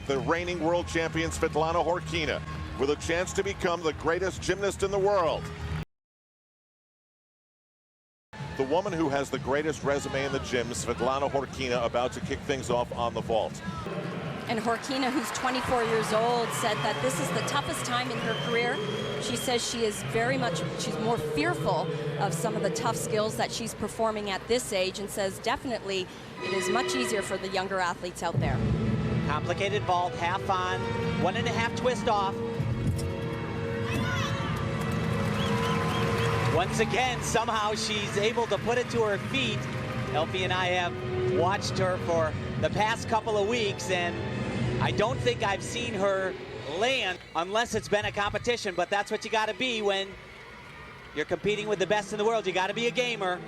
The reigning world champion Svetlana Horkina with a chance to become the greatest gymnast in the world. The woman who has the greatest resume in the gym, Svetlana Horkina, about to kick things off on the vault. And Horkina, who's 24 years old, said that this is the toughest time in her career. She says she is she's more fearful of some of the tough skills that she's performing at this age, and says definitely it is much easier for the younger athletes out there. Complicated vault, half on, 1.5 twist off. Once again, somehow she's able to put it to her feet. Elfie and I have watched her for the past couple of weeks, and I don't think I've seen her land unless it's been a competition, but that's what you got to be when you're competing with the best in the world. You got to be a gamer.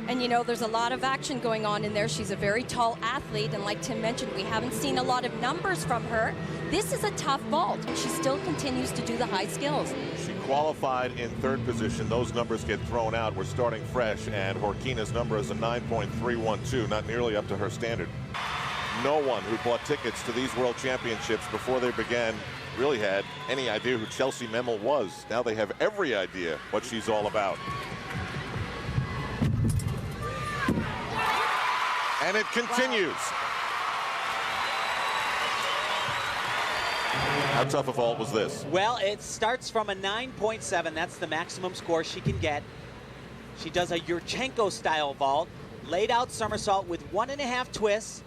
And you know, there's a lot of action going on in there. She's a very tall athlete, and like Tim mentioned, we haven't seen a lot of numbers from her. This is a tough vault, and she still continues to do the high skills. She qualified in third position. Those numbers get thrown out. We're starting fresh, and Horkina's number is a 9.312, not nearly up to her standard. No one who bought tickets to these World Championships before they began really had any idea who Chelsea Memel was. Now they have every idea what she's all about. And it continues. Wow. How tough a vault was this? Well, it starts from a 9.7. That's the maximum score she can get. She does a Yurchenko-style vault, laid out somersault with 1.5 twists,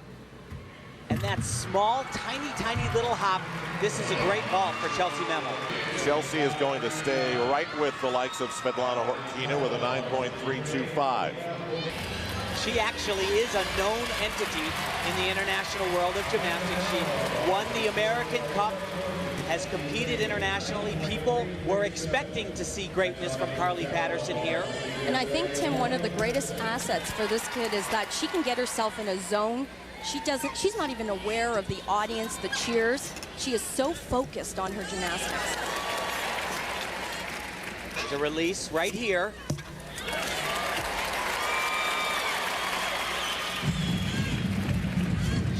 and that small, tiny, tiny little hop. This is a great vault for Chelsea Memel. Chelsea is going to stay right with the likes of Svetlana Horkina with a 9.325. She actually is a known entity in the international world of gymnastics. She won the American Cup, has competed internationally. People were expecting to see greatness from Carly Patterson here. And I think, Tim, one of the greatest assets for this kid is that she can get herself in a zone. She's not even aware of the audience, the cheers. She is so focused on her gymnastics. There's a release right here.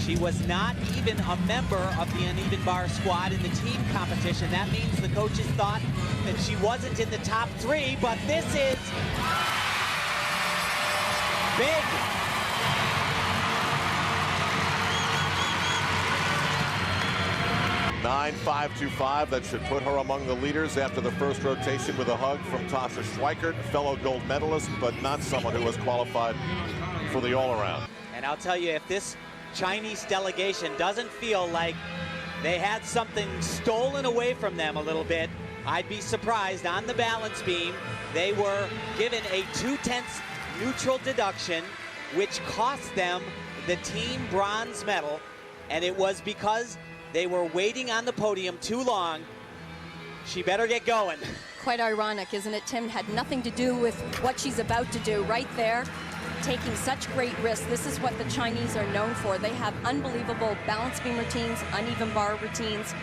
She was not even a member of the uneven bar squad in the team competition. That means the coaches thought that she wasn't in the top 3, but this is big. 9.525. That should put her among the leaders after the first rotation with a hug from Tasha Schweikert, fellow gold medalist, but not someone who has qualified for the all-around. And I'll tell you, if this Chinese delegation doesn't feel like they had something stolen away from them a little bit, I'd be surprised. On the balance beam, they were given a 2/10 neutral deduction, which cost them the team bronze medal, and it was because they were waiting on the podium too long. She better get going. Quite ironic, isn't it, Tim? Had nothing to do with what she's about to do right there. Taking such great risks. This is what the Chinese are known for. They have unbelievable balance beam routines, uneven bar routines.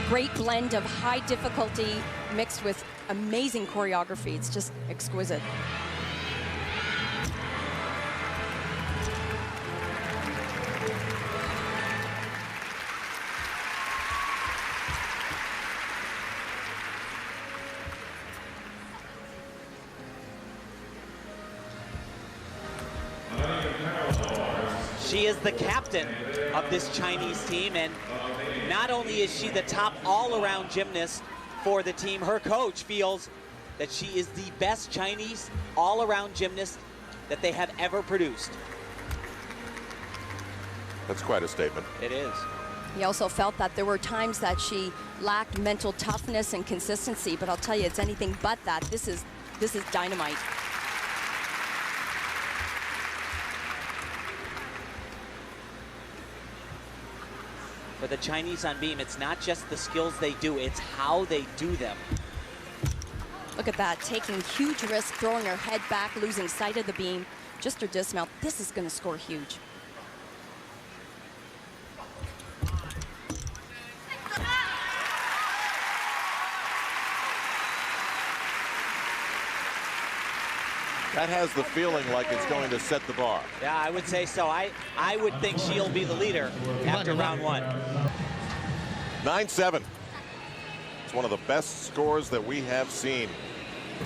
Great blend of high difficulty mixed with amazing choreography. It's just exquisite. She is the captain of this Chinese team, and not only is she the top all-around gymnast for the team, her coach feels that she is the best Chinese all-around gymnast that they have ever produced. That's quite a statement. It is. He also felt that there were times that she lacked mental toughness and consistency, but I'll tell you, it's anything but that. This is dynamite. For the Chinese on beam, it's not just the skills they do, it's how they do them. Look at that, taking huge risks, throwing her head back, losing sight of the beam. Just her dismount. This is going to score huge. That has the feeling like it's going to set the bar. Yeah, I would say so. I would think she'll be the leader after round one. 9-7. It's one of the best scores that we have seen.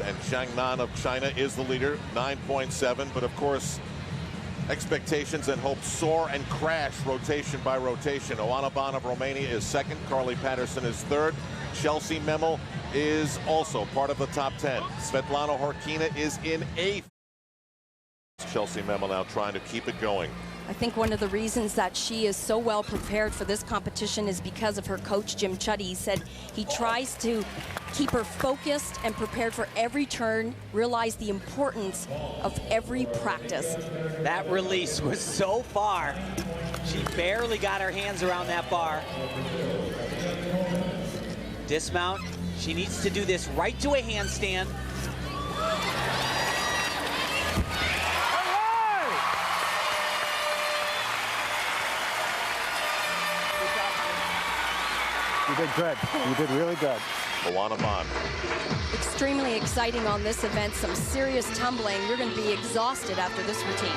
And Zhang Nan of China is the leader, 9.7. But of course, expectations and hopes soar and crash rotation by rotation. Oana Ban of Romania is second. Carly Patterson is third. Chelsea Memel is also part of the top 10. Svetlana Horkina is in eighth. Chelsea Memel now trying to keep it going. I think one of the reasons that she is so well prepared for this competition is because of her coach, Jim Chuddy. He said he tries to keep her focused and prepared for every turn, realize the importance of every practice. That release was so far. She barely got her hands around that bar. Dismount. She needs to do this right to a handstand. You did good. You did really good. Oana Ban. Extremely exciting on this event. Some serious tumbling. You're going to be exhausted after this routine.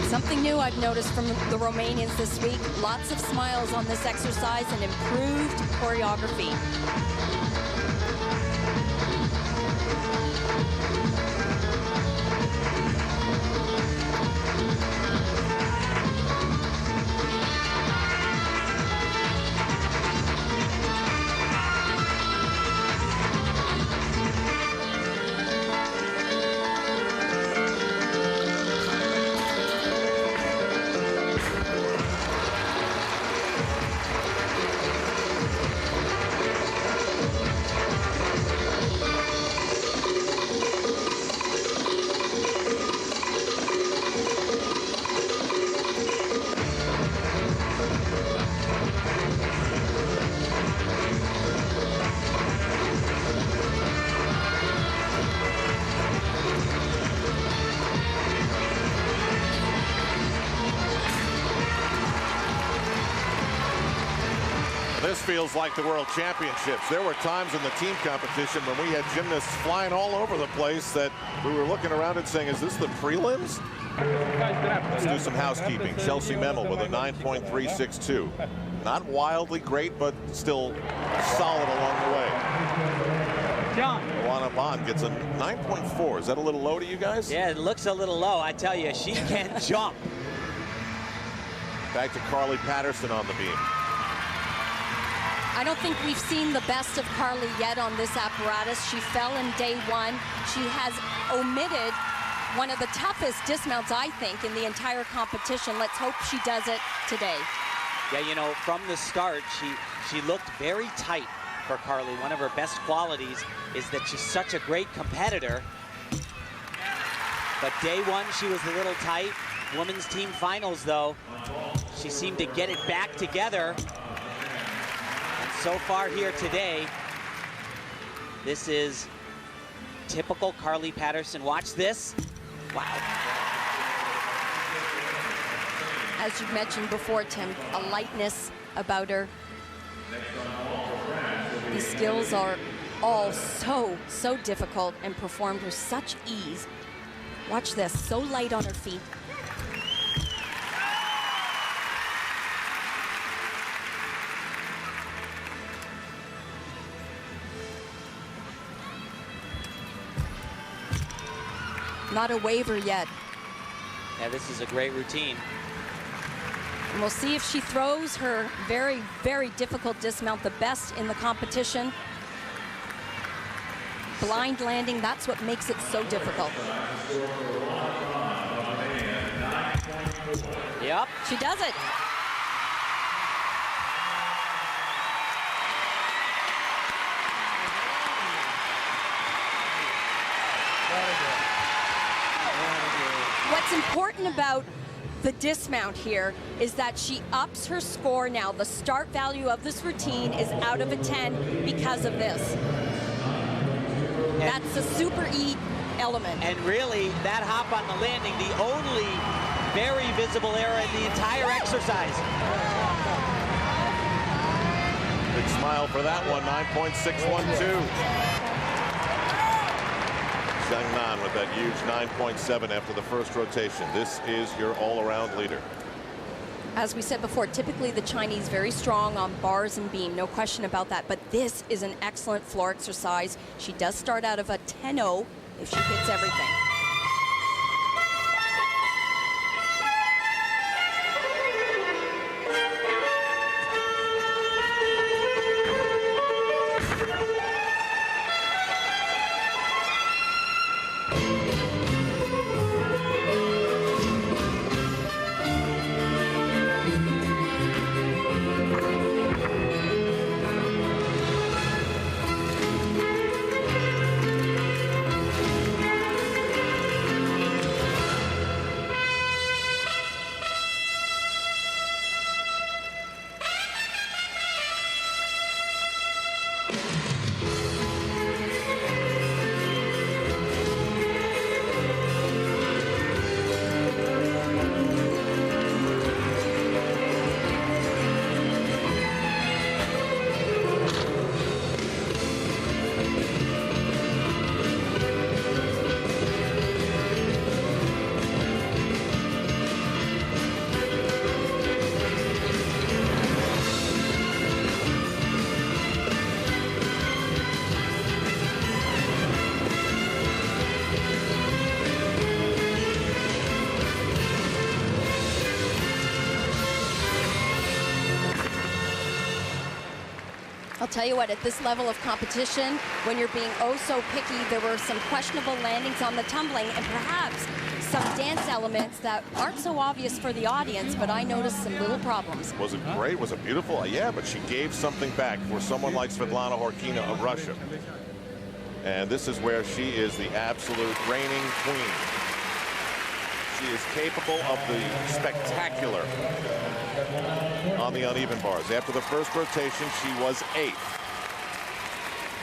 Something new I've noticed from the Romanians this week, lots of smiles on this exercise and improved choreography. This feels like the World Championships. There were times in the team competition when we had gymnasts flying all over the place that we were looking around and saying, is this the prelims? Let's do some housekeeping. Chelsea Memel with a 9.362. Not wildly great, but still solid along the way. Oana Ban gets a 9.4. Is that a little low to you guys? Yeah, it looks a little low. I tell you, she can jump. Back to Carly Patterson on the beam. I don't think we've seen the best of Carly yet on this apparatus. She fell in day one. She has omitted one of the toughest dismounts, I think, in the entire competition. Let's hope she does it today. Yeah, you know, from the start, she looked very tight for Carly. One of her best qualities is that she's such a great competitor. But day one, she was a little tight. Women's team finals, though, she seemed to get it back together. So far here today, this is typical Carly Patterson. Watch this. Wow. As you've mentioned before, Tim, a lightness about her. These skills are all so difficult and performed with such ease. Watch this, so light on her feet. Not a waiver yet. Yeah, this is a great routine. And we'll see if she throws her very, very difficult dismount, the best in the competition. Blind landing, that's what makes it so difficult. Yep. She does it. What's important about the dismount here is that she ups her score now. The start value of this routine is out of a 10 because of this. That's a super E element. And really, that hop on the landing, the only very visible error in the entire exercise. Big smile for that one, 9.612. Zhang Nan with that huge 9.7 after the first rotation. This is your all-around leader. As we said before, typically the Chinese very strong on bars and beam, no question about that. But this is an excellent floor exercise. She does start out of a 10-0 if she hits everything. I'll tell you what, at this level of competition, when you're being oh so picky, there were some questionable landings on the tumbling and perhaps some dance elements that aren't so obvious for the audience, but I noticed some little problems. Was it great? Was it beautiful? Yeah, but she gave something back for someone like Svetlana Horkina of Russia. And this is where she is the absolute reigning queen. She is capable of the spectacular on the uneven bars. After the first rotation, she was 8th.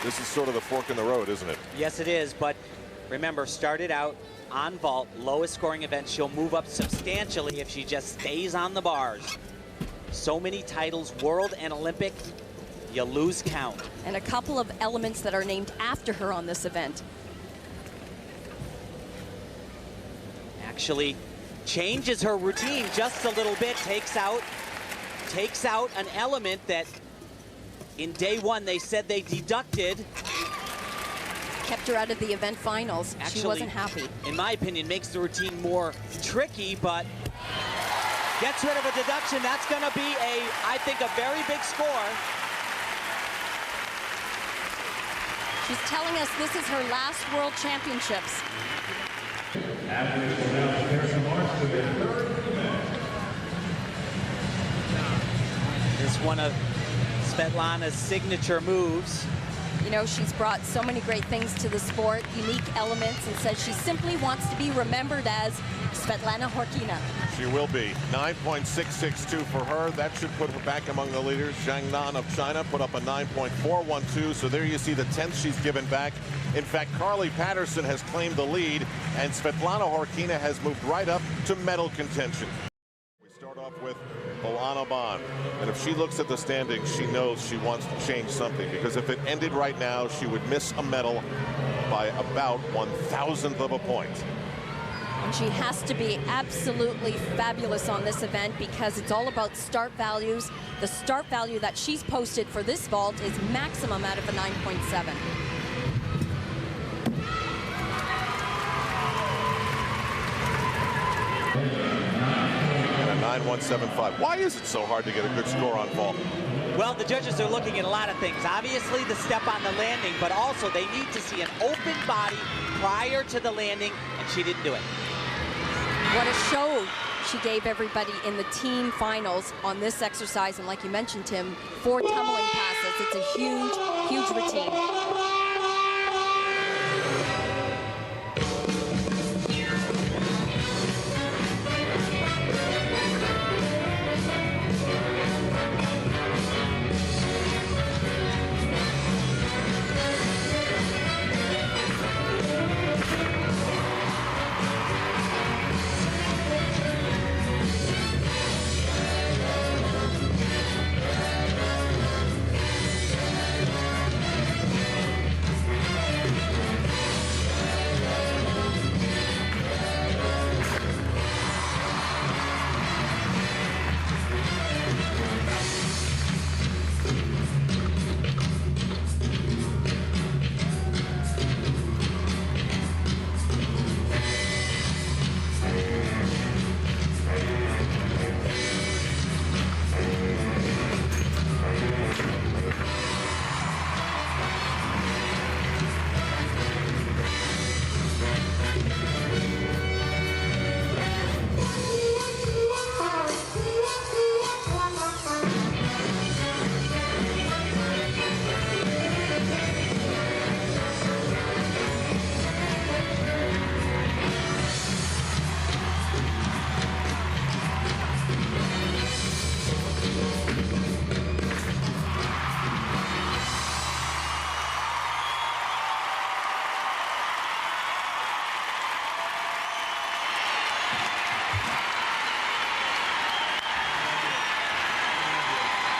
This is sort of the fork in the road, isn't it? Yes, it is. But remember, started out on vault, lowest scoring event. She'll move up substantially if she just stays on the bars. So many titles, world and Olympic, you lose count. And a couple of elements that are named after her on this event. Actually changes her routine just a little bit, takes out an element that in day one they said they deducted. Kept her out of the event finals. Actually, she wasn't happy. In my opinion, makes the routine more tricky, but gets rid of a deduction. That's going to be I think, a very big score. She's telling us this is her last World Championships. This one of Svetlana's signature moves. You know, she's brought so many great things to the sport, unique elements, and says she simply wants to be remembered as Svetlana Horkina. She will be. 9.662 for her. That should put her back among the leaders. Zhang Nan of China put up a 9.412. So there you see the 10th she's given back. In fact, Carly Patterson has claimed the lead, and Svetlana Horkina has moved right up to medal contention. We start off with Olana Bond. And if she looks at the standings, she knows she wants to change something, because if it ended right now, she would miss a medal by about 1,000th of a point. And she has to be absolutely fabulous on this event because it's all about start values. The start value that she's posted for this vault is maximum out of a 9.7. And a 9.175. Why is it so hard to get a good score on vault? Well, the judges are looking at a lot of things. Obviously, the step on the landing, but also they need to see an open body prior to the landing, and she didn't do it. What a show she gave everybody in the team finals on this exercise. And like you mentioned, Tim, 4 tumbling passes. It's a huge, huge routine.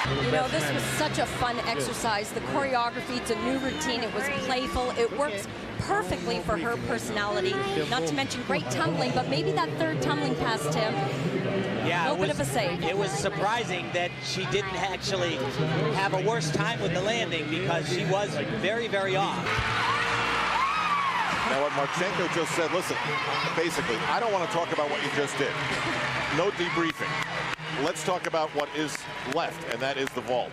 You know, this was such a fun exercise. The choreography, it's a new routine. It was playful. It works perfectly for her personality. Not to mention great tumbling, but maybe that third tumbling pass, Tim. Yeah, a bit of a save. It was surprising that she didn't actually have a worse time with the landing because she was very, very off. Now what Marchenko just said, listen, basically, I don't want to talk about what you just did. No debriefing. Let's talk about what is left, and that is the vault.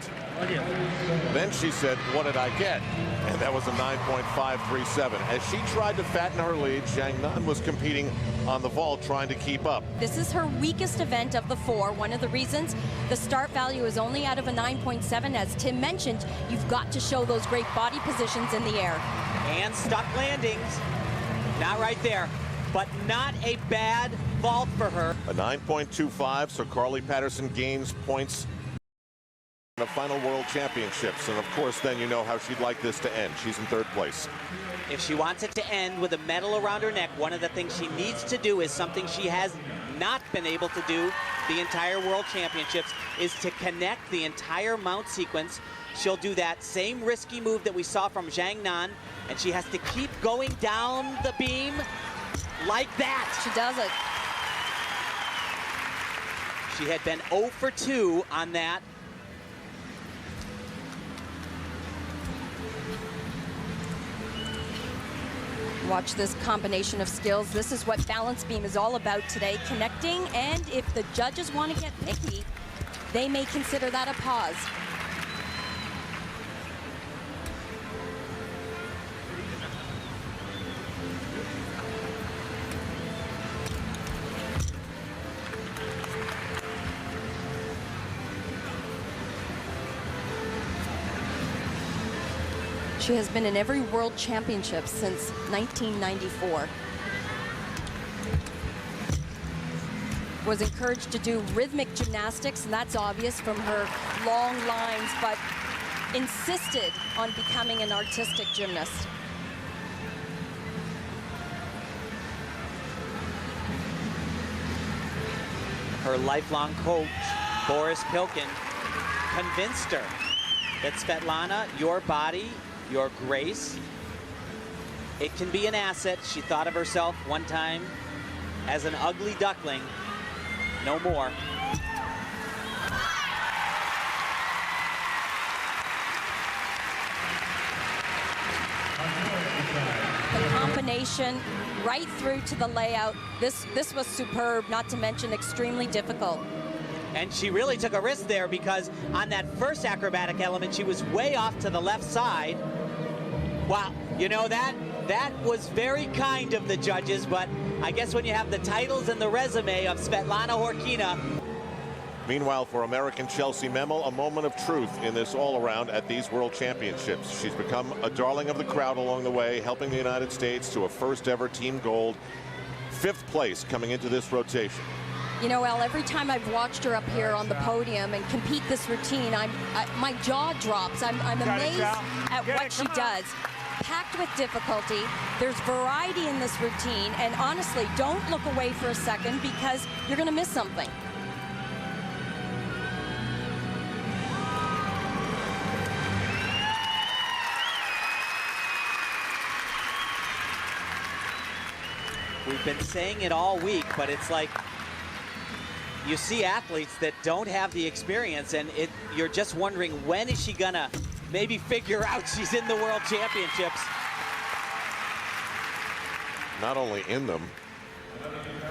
Then she said, what did I get? And that was a 9.537. As she tried to fatten her lead, Zhang Nan was competing on the vault, trying to keep up. This is her weakest event of the four. One of the reasons the start value is only out of a 9.7. As Tim mentioned, you've got to show those great body positions in the air. And stuck landings. Not right there, but not a bad vault for her. A 9.25, so Carly Patterson gains points in the final World Championships. And of course, then you know how she'd like this to end. She's in third place. If she wants it to end with a medal around her neck, one of the things she needs to do is something she has not been able to do the entire World Championships, is to connect the entire mount sequence. She'll do that same risky move that we saw from Zhang Nan, and she has to keep going down the beam like that. She does it. She had been 0 for 2 on that. Watch this combination of skills. This is what balance beam is all about today, connecting, and if the judges want to get picky, they may consider that a pause. She has been in every World Championship since 1994. Was encouraged to do rhythmic gymnastics, and that's obvious from her long lines, but insisted on becoming an artistic gymnast. Her lifelong coach, Boris Pilkin, convinced her that Svetlana, your body, your grace, it can be an asset. She thought of herself one time as an ugly duckling. No more. The combination right through to the layout. This was superb, not to mention extremely difficult. And she really took a risk there because on that first acrobatic element, she was way off to the left side. Wow, you know, that was very kind of the judges, but I guess when you have the titles and the resume of Svetlana Horkina. Meanwhile, for American Chelsea Memel, a moment of truth in this all-around at these World Championships. She's become a darling of the crowd along the way, helping the United States to a first-ever team gold. 5th place coming into this rotation. You know, El, every time I've watched her up here on the podium and compete this routine, my jaw drops. I'm amazed at what she does. Packed with difficulty. There's variety in this routine, and honestly, don't look away for a second because you're going to miss something. We've been saying it all week, but it's like you see athletes that don't have the experience, and you're just wondering, when is she gonna maybe figure out she's in the World Championships? Not only in them,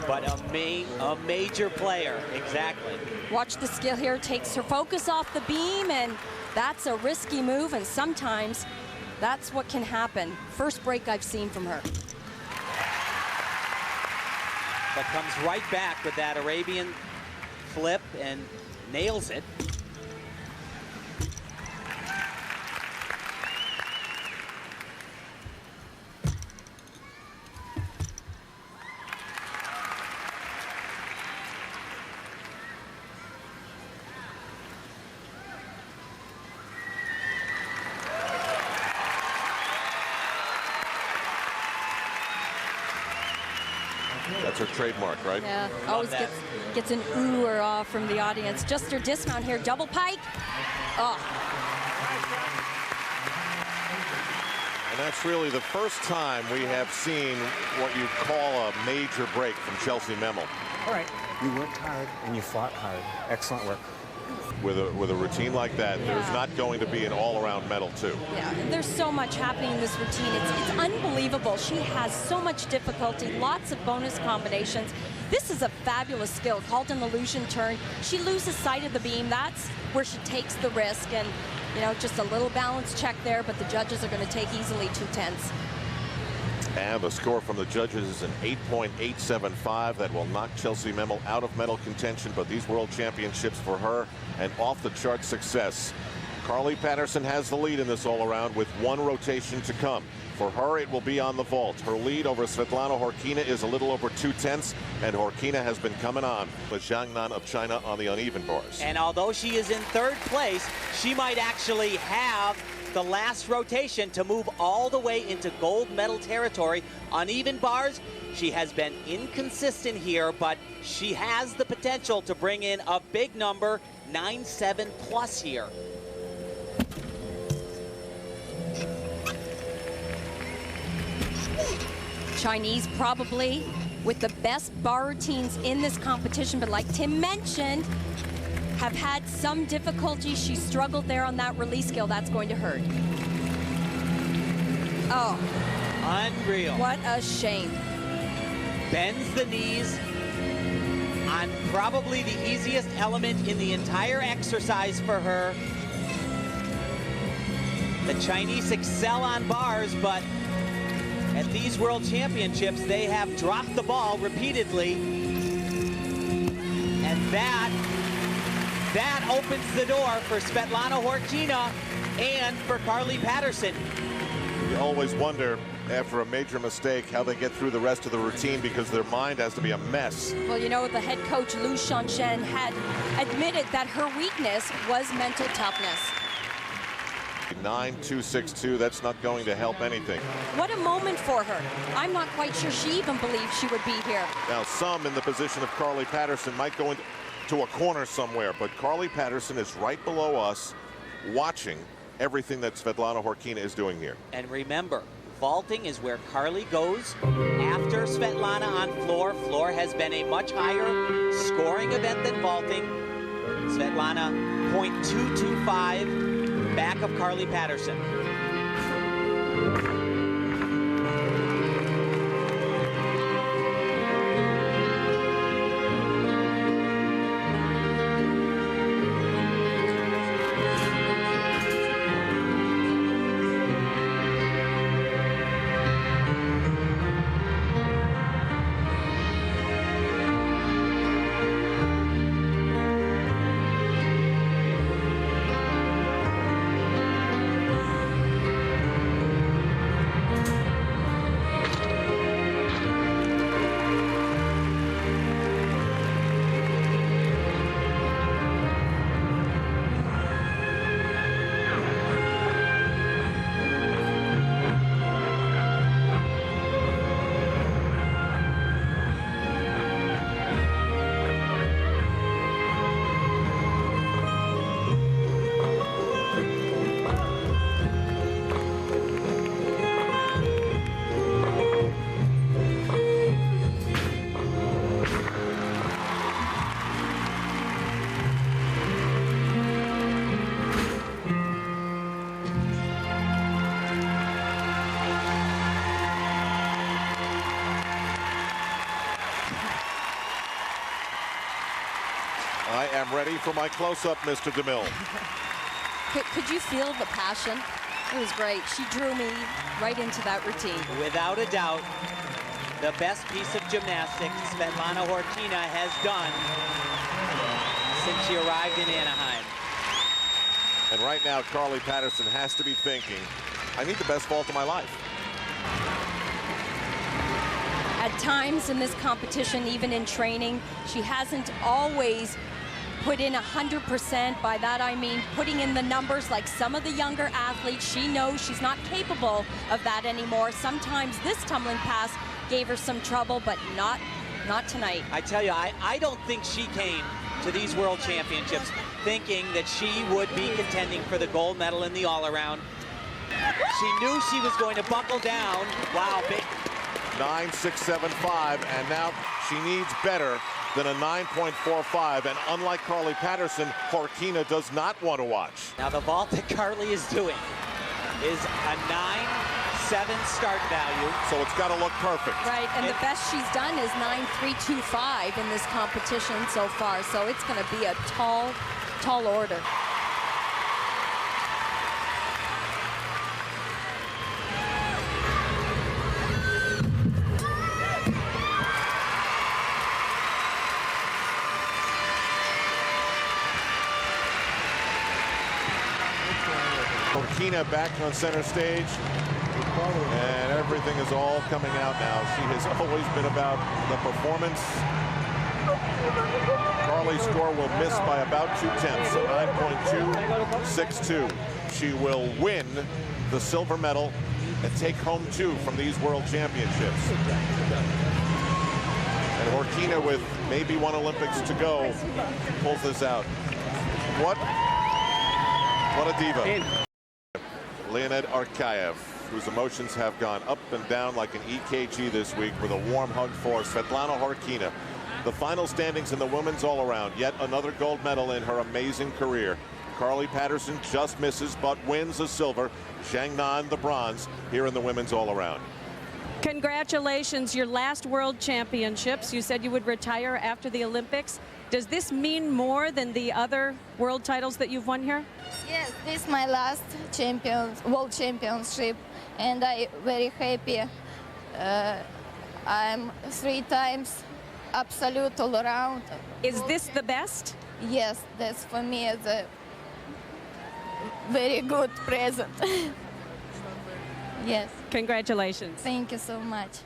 but a major player. Exactly. Watch the skill here. Takes her focus off the beam, and that's a risky move, and sometimes that's what can happen. First break I've seen from her. But comes right back with that Arabian flip and nails it. That's her trademark, right? Yeah, always gets an ooh or ah from the audience. Just her dismount here, double pike. Oh. And that's really the first time we have seen what you call a major break from Chelsea Memel. All right. You worked hard and you fought hard. Excellent work. With a routine like that, there's not going to be an all-around medal, too. Yeah, and there's so much happening in this routine. It's unbelievable. She has so much difficulty, lots of bonus combinations. This is a fabulous skill called an illusion turn. She loses sight of the beam. That's where she takes the risk. And, you know, just a little balance check there, but the judges are going to take easily 2/10. And the score from the judges is an 8.875. That will knock Chelsea Memel out of medal contention, but these world championships for her an off-the-chart success. Carly Patterson has the lead in this all-around with one rotation to come. For her, it will be on the vault. Her lead over Svetlana Horkina is a little over 2/10, and Horkina has been coming on with Jiangnan of China on the uneven bars. And although she is in third place, she might actually have the last rotation to move all the way into gold medal territory. Uneven bars, she has been inconsistent here, but she has the potential to bring in a big number, 9-7 plus here. Chinese probably with the best bar routines in this competition, but like Tim mentioned, have had some difficulty. She struggled there on that release skill. That's going to hurt. Oh. Unreal. What a shame. Bends the knees on probably the easiest element in the entire exercise for her. The Chinese excel on bars, but at these World Championships, they have dropped the ball repeatedly. And that opens the door for Svetlana Horkina and for Carly Patterson. You always wonder, after a major mistake, how they get through the rest of the routine because their mind has to be a mess. Well, you know, the head coach, Lu Shanshen, had admitted that her weakness was mental toughness. 9.262, that's not going to help anything. What a moment for her. I'm not quite sure she even believed she would be here. Now, some in the position of Carly Patterson might go into a corner somewhere, but Carly Patterson is right below us, watching everything that Svetlana Horkina is doing here. And remember, vaulting is where Carly goes after Svetlana on floor. Floor has been a much higher scoring event than vaulting. Svetlana, 0.225. Back of Carly Patterson. I am ready for my close-up, Mr. DeMille. Could you feel the passion? It was great. She drew me right into that routine. Without a doubt, the best piece of gymnastics Svetlana Horkina has done since she arrived in Anaheim. And right now, Carly Patterson has to be thinking, I need the best vault of my life. At times in this competition, even in training, she hasn't always put in 100%. By that I mean putting in the numbers like some of the younger athletes. She knows she's not capable of that anymore. Sometimes this tumbling pass gave her some trouble, but not Not tonight. I tell you, I don't think she came to these World Championships thinking that she would be contending for the gold medal in the all-around. She knew she was going to buckle down. Wow, big. 9.675, and now she needs better than a 9.45, and unlike Carly Patterson, Horkina does not want to watch. Now the vault that Carly is doing is a 9.7 start value. So it's got to look perfect. Right, and the best she's done is 9.325 in this competition so far, so it's going to be a tall, tall order. Horkina back on center stage, and everything is all coming out now. She has always been about the performance. Carly's score will miss by about 0.2, so 9.262. She will win the silver medal and take home 2 from these World Championships. And Horkina, with maybe 1 Olympics to go, pulls this out. What a diva. Leonid Arkayev, whose emotions have gone up and down like an EKG this week, with a warm hug for Svetlana Horkina. The final standings in the women's all-around, yet another gold medal in her amazing career. Carly Patterson just misses but wins the silver. Zhang Nan the bronze here in the women's all-around. Congratulations, your last World Championships. You said you would retire after the Olympics. Does this mean more than the other world titles that you've won here? Yes, this is my last World Championship, and I'm very happy. I'm 3 times absolute all around. Is this the best? Yes, that's for me a very good present. Yes. Congratulations. Thank you so much.